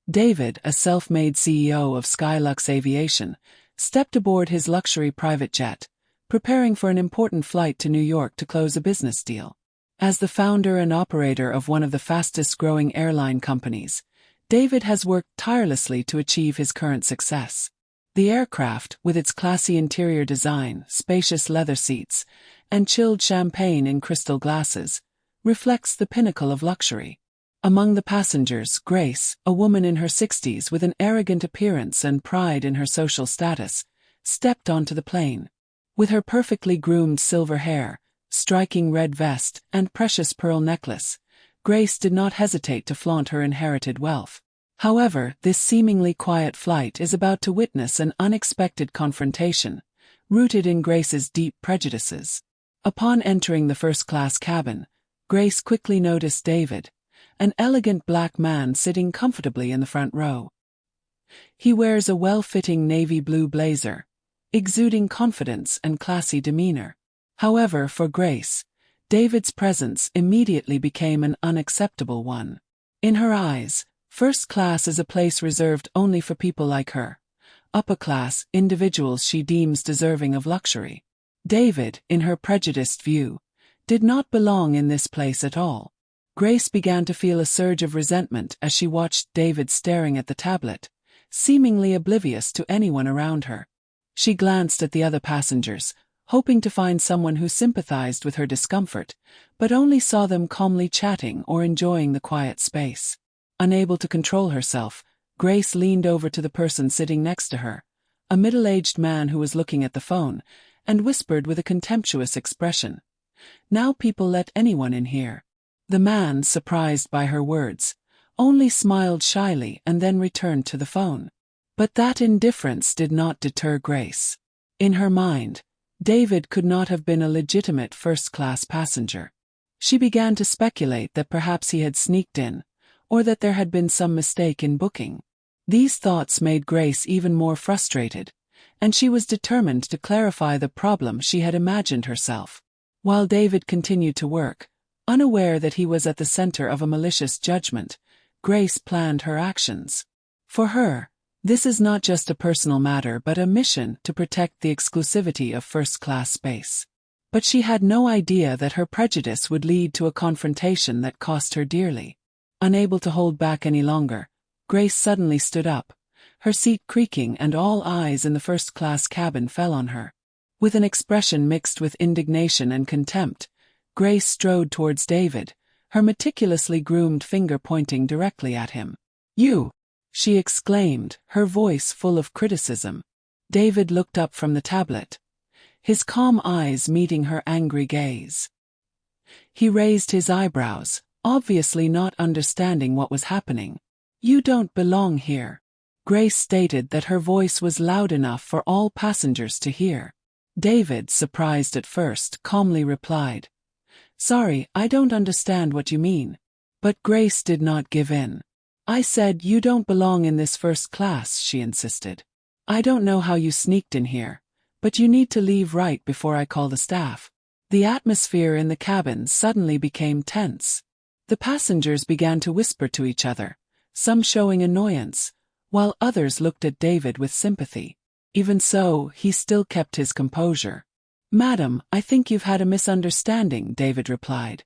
David, a self-made CEO of Skylux Aviation, stepped aboard his luxury private jet, preparing for an important flight to New York to close a business deal. As the founder and operator of one of the fastest-growing airline companies, David has worked tirelessly to achieve his current success. The aircraft, with its classy interior design, spacious leather seats, and chilled champagne in crystal glasses, reflects the pinnacle of luxury. Among the passengers, Grace, a woman in her 60s with an arrogant appearance and pride in her social status, stepped onto the plane. With her perfectly groomed silver hair, striking red vest, and precious pearl necklace, Grace did not hesitate to flaunt her inherited wealth. However, this seemingly quiet flight is about to witness an unexpected confrontation, rooted in Grace's deep prejudices. Upon entering the first-class cabin, Grace quickly noticed David, an elegant black man sitting comfortably in the front row. He wears a well-fitting navy blue blazer, exuding confidence and classy demeanor. However, for Grace, David's presence immediately became an unacceptable one. In her eyes, first class is a place reserved only for people like her, upper-class individuals she deems deserving of luxury. David, in her prejudiced view, did not belong in this place at all. Grace began to feel a surge of resentment as she watched David staring at the tablet, seemingly oblivious to anyone around her. She glanced at the other passengers, hoping to find someone who sympathized with her discomfort, but only saw them calmly chatting or enjoying the quiet space. Unable to control herself, Grace leaned over to the person sitting next to her, a middle-aged man who was looking at the phone, and whispered with a contemptuous expression, "Now people let anyone in here." The man, surprised by her words, only smiled shyly and then returned to the phone. But that indifference did not deter Grace. In her mind, David could not have been a legitimate first-class passenger. She began to speculate that perhaps he had sneaked in, or that there had been some mistake in booking. These thoughts made Grace even more frustrated, and she was determined to clarify the problem she had imagined herself. While David continued to work, unaware that he was at the center of a malicious judgment, Grace planned her actions. For her, this is not just a personal matter but a mission to protect the exclusivity of first-class space. But she had no idea that her prejudice would lead to a confrontation that cost her dearly. Unable to hold back any longer, Grace suddenly stood up, her seat creaking, and all eyes in the first-class cabin fell on her. With an expression mixed with indignation and contempt, Grace strode towards David, her meticulously groomed finger pointing directly at him. "You!" she exclaimed, her voice full of criticism. David looked up from the tablet, his calm eyes meeting her angry gaze. He raised his eyebrows, obviously not understanding what was happening. "You don't belong here." Grace stated that her voice was loud enough for all passengers to hear. David, surprised at first, calmly replied, "Sorry, I don't understand what you mean." But Grace did not give in. "I said you don't belong in this first class," she insisted. "I don't know how you sneaked in here, but you need to leave right before I call the staff." The atmosphere in the cabin suddenly became tense. The passengers began to whisper to each other, some showing annoyance, while others looked at David with sympathy. Even so, he still kept his composure. "Madam, I think you've had a misunderstanding," David replied,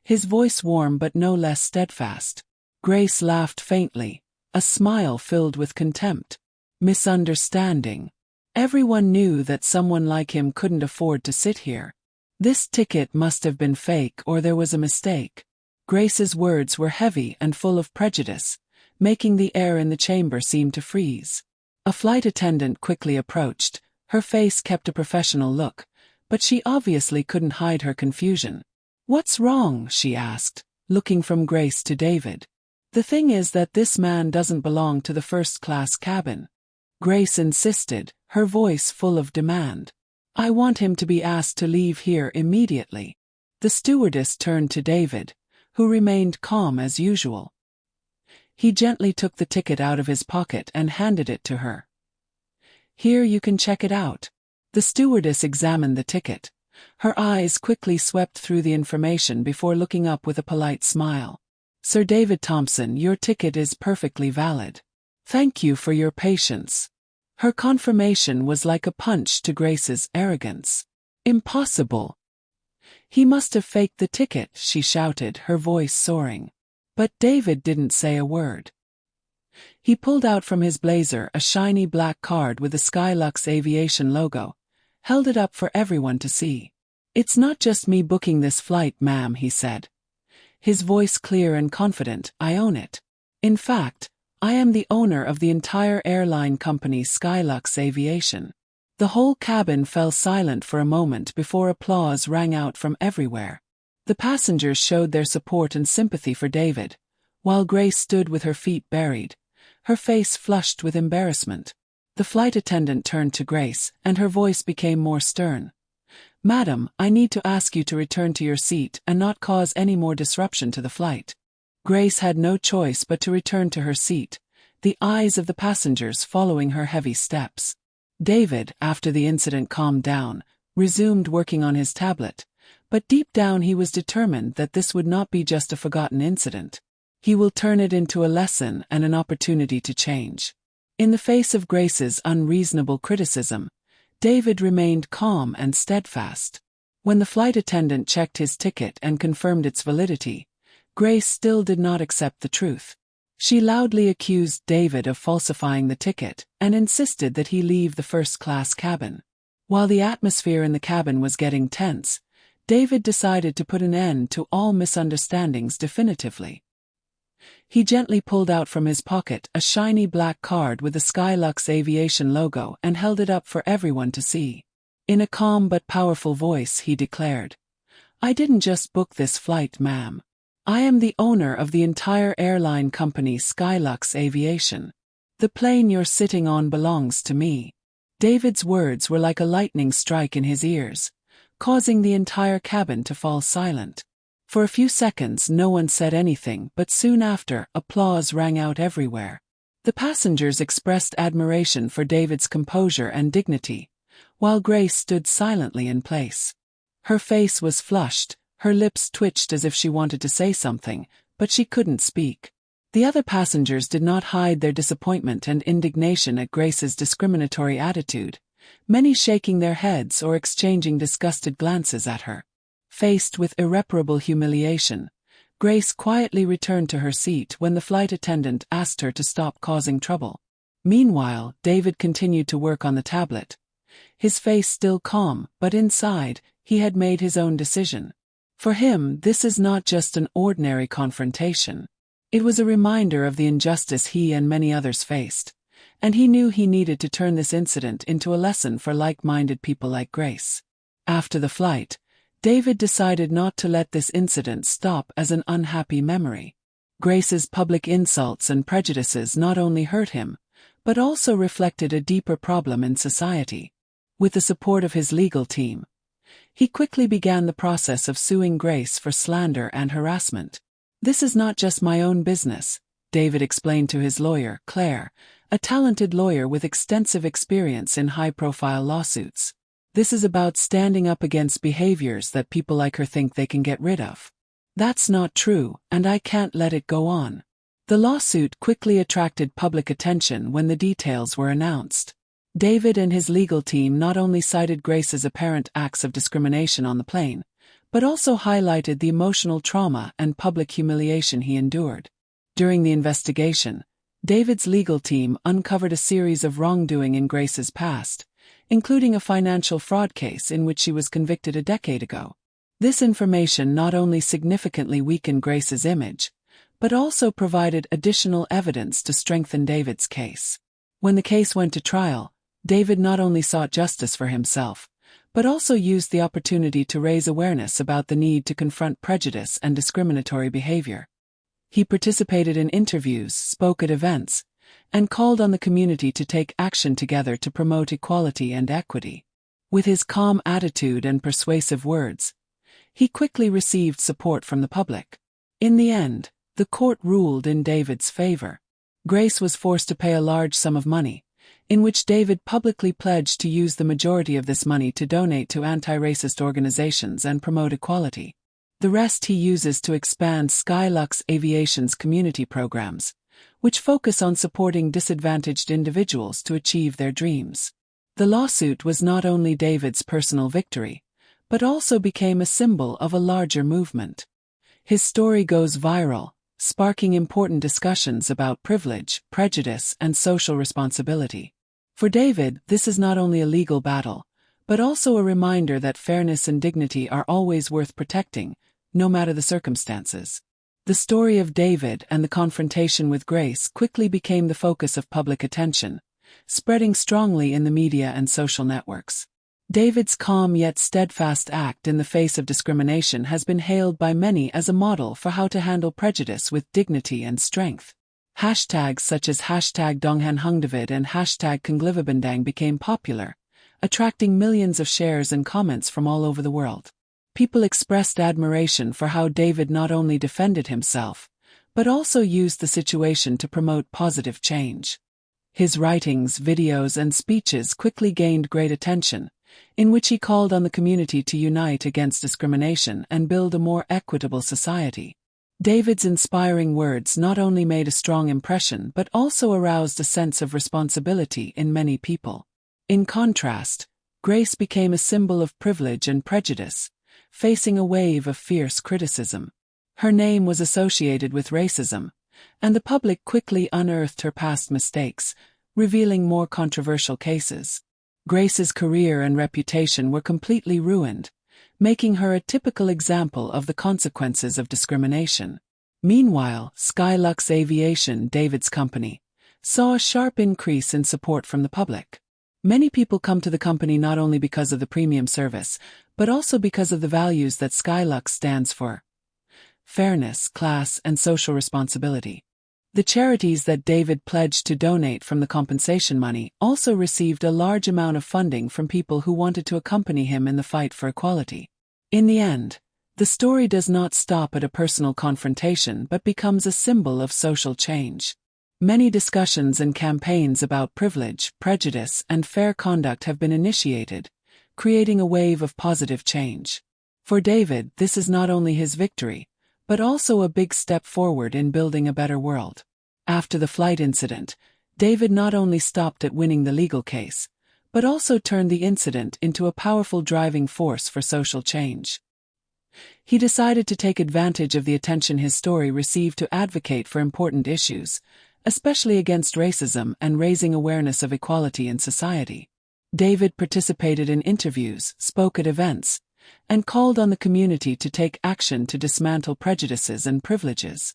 his voice warm but no less steadfast. Grace laughed faintly, a smile filled with contempt. Misunderstanding. Everyone knew that someone like him couldn't afford to sit here. This ticket must have been fake, or there was a mistake. Grace's words were heavy and full of prejudice, making the air in the chamber seem to freeze. A flight attendant quickly approached. Her face kept a professional look, but she obviously couldn't hide her confusion. "What's wrong?" she asked, looking from Grace to David. "The thing is that this man doesn't belong to the first-class cabin," Grace insisted, her voice full of demand. "I want him to be asked to leave here immediately." The stewardess turned to David, who remained calm as usual. He gently took the ticket out of his pocket and handed it to her. "Here, you can check it out." The stewardess examined the ticket. Her eyes quickly swept through the information before looking up with a polite smile. "Sir David Thompson, your ticket is perfectly valid. Thank you for your patience." Her confirmation was like a punch to Grace's arrogance. "Impossible. He must have faked the ticket," she shouted, her voice soaring. But David didn't say a word. He pulled out from his blazer a shiny black card with the Skylux Aviation logo, held it up for everyone to see. "It's not just me booking this flight, ma'am," he said, his voice clear and confident. "I own it. In fact, I am the owner of the entire airline company, Skylux Aviation." The whole cabin fell silent for a moment before applause rang out from everywhere. The passengers showed their support and sympathy for David, while Grace stood with her feet buried, her face flushed with embarrassment. The flight attendant turned to Grace, and her voice became more stern. "Madam, I need to ask you to return to your seat and not cause any more disruption to the flight." Grace had no choice but to return to her seat, the eyes of the passengers following her heavy steps. David, after the incident calmed down, resumed working on his tablet, but deep down he was determined that this would not be just a forgotten incident. He will turn it into a lesson and an opportunity to change. In the face of Grace's unreasonable criticism, David remained calm and steadfast. When the flight attendant checked his ticket and confirmed its validity, Grace still did not accept the truth. She loudly accused David of falsifying the ticket and insisted that he leave the first-class cabin. While the atmosphere in the cabin was getting tense, David decided to put an end to all misunderstandings definitively. He gently pulled out from his pocket a shiny black card with the Skylux Aviation logo and held it up for everyone to see. In a calm but powerful voice he declared, "I didn't just book this flight, ma'am. I am the owner of the entire airline company, Skylux Aviation. The plane you're sitting on belongs to me." David's words were like a lightning strike in his ears, causing the entire cabin to fall silent. For a few seconds no one said anything, but soon after, applause rang out everywhere. The passengers expressed admiration for David's composure and dignity, while Grace stood silently in place. Her face was flushed, her lips twitched as if she wanted to say something, but she couldn't speak. The other passengers did not hide their disappointment and indignation at Grace's discriminatory attitude, many shaking their heads or exchanging disgusted glances at her. Faced with irreparable humiliation, Grace quietly returned to her seat when the flight attendant asked her to stop causing trouble. Meanwhile, David continued to work on the tablet, his face still calm, but inside, he had made his own decision. For him, this is not just an ordinary confrontation. It was a reminder of the injustice he and many others faced, and he knew he needed to turn this incident into a lesson for like-minded people like Grace. After the flight, David decided not to let this incident stop as an unhappy memory. Grace's public insults and prejudices not only hurt him, but also reflected a deeper problem in society. With the support of his legal team, he quickly began the process of suing Grace for slander and harassment. "This is not just my own business," David explained to his lawyer, Claire, a talented lawyer with extensive experience in high-profile lawsuits. "This is about standing up against behaviors that people like her think they can get rid of. That's not true, and I can't let it go on." The lawsuit quickly attracted public attention when the details were announced. David and his legal team not only cited Grace's apparent acts of discrimination on the plane, but also highlighted the emotional trauma and public humiliation he endured. During the investigation, David's legal team uncovered a series of wrongdoing in Grace's past, including a financial fraud case in which she was convicted a decade ago. This information not only significantly weakened Grace's image, but also provided additional evidence to strengthen David's case. When the case went to trial, David not only sought justice for himself, but also used the opportunity to raise awareness about the need to confront prejudice and discriminatory behavior. He participated in interviews, spoke at events, and called on the community to take action together to promote equality and equity. With his calm attitude and persuasive words, he quickly received support from the public. In the end, the court ruled in David's favor. Grace was forced to pay a large sum of money, in which David publicly pledged to use the majority of this money to donate to anti-racist organizations and promote equality. The rest he uses to expand Skylux Aviation's community programs, which focus on supporting disadvantaged individuals to achieve their dreams. The lawsuit was not only David's personal victory, but also became a symbol of a larger movement. His story goes viral, sparking important discussions about privilege, prejudice, and social responsibility. For David, this is not only a legal battle, but also a reminder that fairness and dignity are always worth protecting, no matter the circumstances. The story of David and the confrontation with Grace quickly became the focus of public attention, spreading strongly in the media and social networks. David's calm yet steadfast act in the face of discrimination has been hailed by many as a model for how to handle prejudice with dignity and strength. Hashtags such as #DonghanHungDavid and #Kunglivabandang became popular, attracting millions of shares and comments from all over the world. People expressed admiration for how David not only defended himself, but also used the situation to promote positive change. His writings, videos, and speeches quickly gained great attention, in which he called on the community to unite against discrimination and build a more equitable society. David's inspiring words not only made a strong impression but also aroused a sense of responsibility in many people. In contrast, Grace became a symbol of privilege and prejudice, facing a wave of fierce criticism. Her name was associated with racism, and the public quickly unearthed her past mistakes, revealing more controversial cases. Grace's career and reputation were completely ruined, making her a typical example of the consequences of discrimination. Meanwhile, Skylux Aviation, David's company, saw a sharp increase in support from the public. Many people come to the company not only because of the premium service, but also because of the values that Skylux stands for: fairness, class, and social responsibility. The charities that David pledged to donate from the compensation money also received a large amount of funding from people who wanted to accompany him in the fight for equality. In the end, the story does not stop at a personal confrontation but becomes a symbol of social change. Many discussions and campaigns about privilege, prejudice, and fair conduct have been initiated, creating a wave of positive change. For David, this is not only his victory, but also a big step forward in building a better world. After the flight incident, David not only stopped at winning the legal case, but also turned the incident into a powerful driving force for social change. He decided to take advantage of the attention his story received to advocate for important issues, especially against racism and raising awareness of equality in society. David participated in interviews, spoke at events, and called on the community to take action to dismantle prejudices and privileges.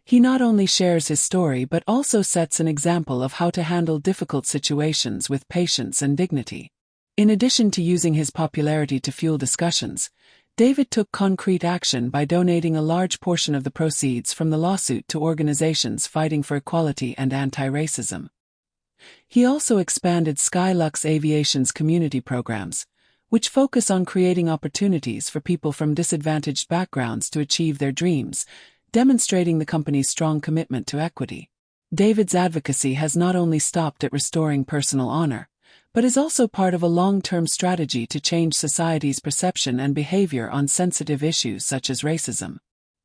He not only shares his story but also sets an example of how to handle difficult situations with patience and dignity. In addition to using his popularity to fuel discussions, David took concrete action by donating a large portion of the proceeds from the lawsuit to organizations fighting for equality and anti-racism. He also expanded Skylux Aviation's community programs, which focus on creating opportunities for people from disadvantaged backgrounds to achieve their dreams, demonstrating the company's strong commitment to equity. David's advocacy has not only stopped at restoring personal honor, but is also part of a long-term strategy to change society's perception and behavior on sensitive issues such as racism.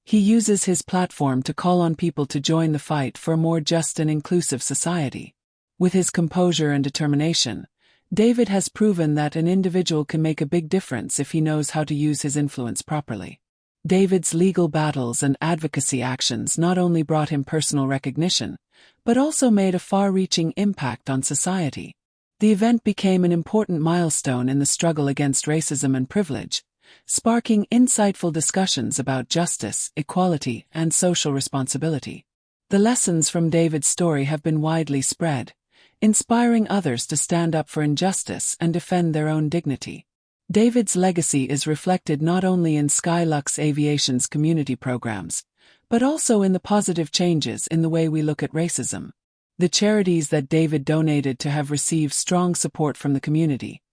He uses his platform to call on people to join the fight for a more just and inclusive society. With his composure and determination, David has proven that an individual can make a big difference if he knows how to use his influence properly. David's legal battles and advocacy actions not only brought him personal recognition, but also made a far-reaching impact on society. The event became an important milestone in the struggle against racism and privilege, sparking insightful discussions about justice, equality, and social responsibility. The lessons from David's story have been widely spread, inspiring others to stand up for injustice and defend their own dignity. David's legacy is reflected not only in Skylux Aviation's community programs, but also in the positive changes in the way we look at racism. The charities that David donated to have received strong support from the community,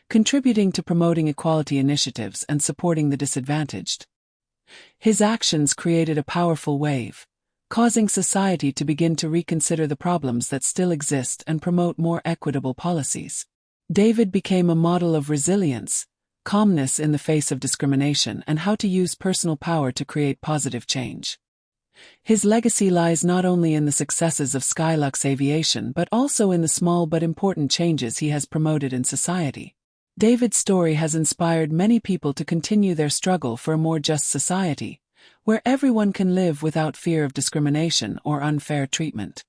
contributing to promoting equality initiatives and supporting the disadvantaged. His actions created a powerful wave, causing society to begin to reconsider the problems that still exist and promote more equitable policies. David became a model of resilience, calmness in the face of discrimination, and how to use personal power to create positive change. His legacy lies not only in the successes of Skylux Aviation but also in the small but important changes he has promoted in society. David's story has inspired many people to continue their struggle for a more just society, where everyone can live without fear of discrimination or unfair treatment.